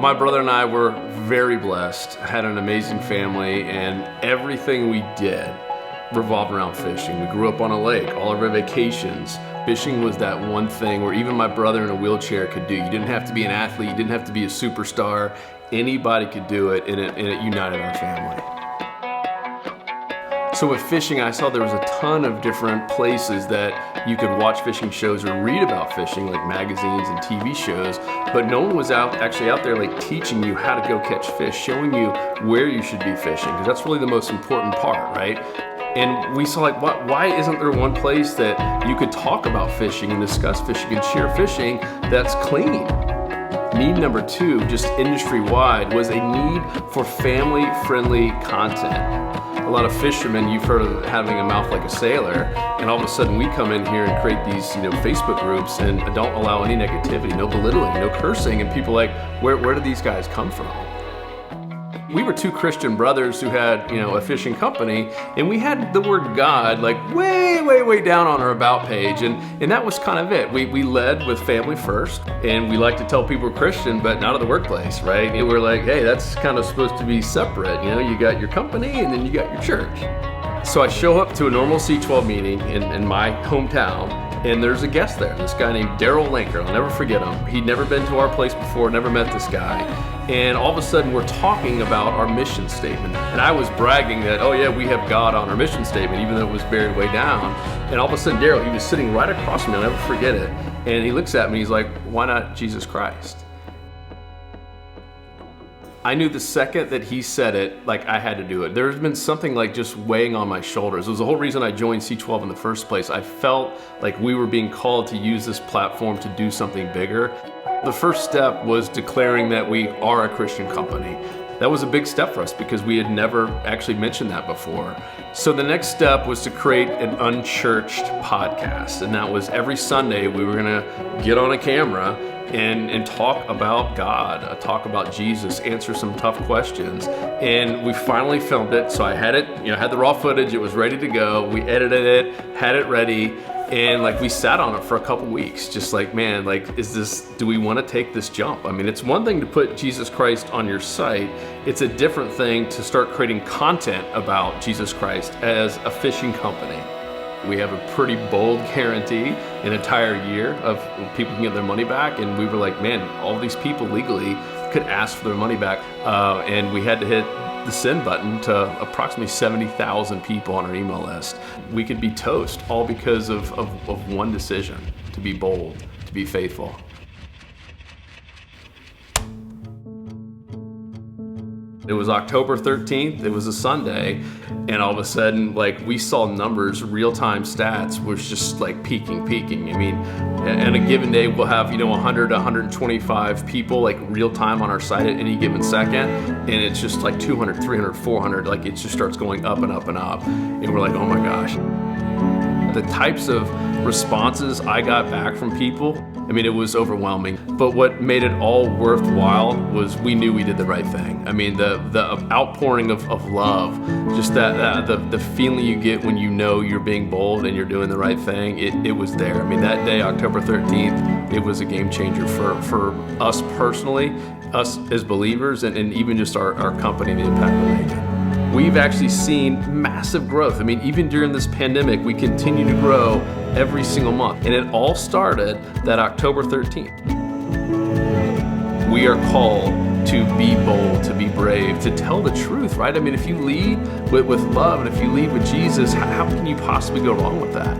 My brother and I were very blessed, had an amazing family, and everything we did revolved around fishing. We grew up on a lake, all of our vacations. Fishing was that one thing where even my brother in a wheelchair could do. You didn't have to be an athlete, you didn't have to be a superstar. Anybody could do it, and it united our family. So with fishing, I saw there was a ton of different places that you could watch fishing shows or read about fishing, like magazines and TV shows, but no one was actually out there like teaching you how to go catch fish, showing you where you should be fishing, because that's really the most important part, right? And we saw like, why isn't there one place that you could talk about fishing and discuss fishing and share fishing that's clean? Need number two, just industry-wide, was a need for family-friendly content. A lot of fishermen, you've heard of having a mouth like a sailor, and all of a sudden we come in here and create these, Facebook groups and don't allow any negativity, no belittling, no cursing, and people are like, where do these guys come from? We were two Christian brothers who had, a fishing company, and we had the word God like way down on our about page, and that was kind of it. We led with family first, and we like to tell people we're Christian, but not at the workplace, right? And we're like, hey, that's kind of supposed to be separate. You got your company, and then you got your church. So I show up to a normal C12 meeting in my hometown, and there's a guest there, this guy named Daryl Linker. I'll never forget him. He'd never been to our place before, never met this guy. And all of a sudden we're talking about our mission statement. And I was bragging that, oh yeah, we have God on our mission statement, even though it was buried way down. And all of a sudden Daryl, he was sitting right across from me, I'll never forget it. And he looks at me, he's like, why not Jesus Christ? I knew the second that he said it, like I had to do it. There's been something like just weighing on my shoulders. It was the whole reason I joined C12 in the first place. I felt like we were being called to use this platform to do something bigger. The first step was declaring that we are a Christian company. That was a big step for us because we had never actually mentioned that before. So the next step was to create an unchurched podcast. And that was every Sunday we were gonna get on a camera and talk about God, talk about Jesus, answer some tough questions. And we finally filmed it. So I had it, had the raw footage, it was ready to go. We edited it, had it ready. And we sat on it for a couple weeks, just like, man, do we want to take this jump? I mean, it's one thing to put Jesus Christ on your site. It's a different thing to start creating content about Jesus Christ as a fishing company. We have a pretty bold guarantee, an entire year of people can get their money back. And we were like, man, all these people legally could ask for their money back. And we had to hit the send button to approximately 70,000 people on our email list. We could be toast, all because of one decision, to be bold, to be faithful. It was October 13th, it was a Sunday, and all of a sudden, we saw numbers, real-time stats was just peaking. I mean, on a given day, we'll have, 100 to 125 people, real-time on our site at any given second, and it's just 200, 300, 400, it just starts going up and up and up, and we're like, oh my gosh. The types of responses I got back from people, I mean, it was overwhelming. But what made it all worthwhile was we knew we did the right thing. I mean, the outpouring of love, just the feeling you get when you know you're being bold and you're doing the right thing, it was there. I mean, that day, October 13th, it was a game changer for us personally, us as believers, and even just our company and the impact we're making. We've actually seen massive growth. I mean, even during this pandemic, we continue to grow every single month. And it all started that October 13th. We are called to be bold, to be brave, to tell the truth, right? I mean, if you lead with love and if you lead with Jesus, how can you possibly go wrong with that?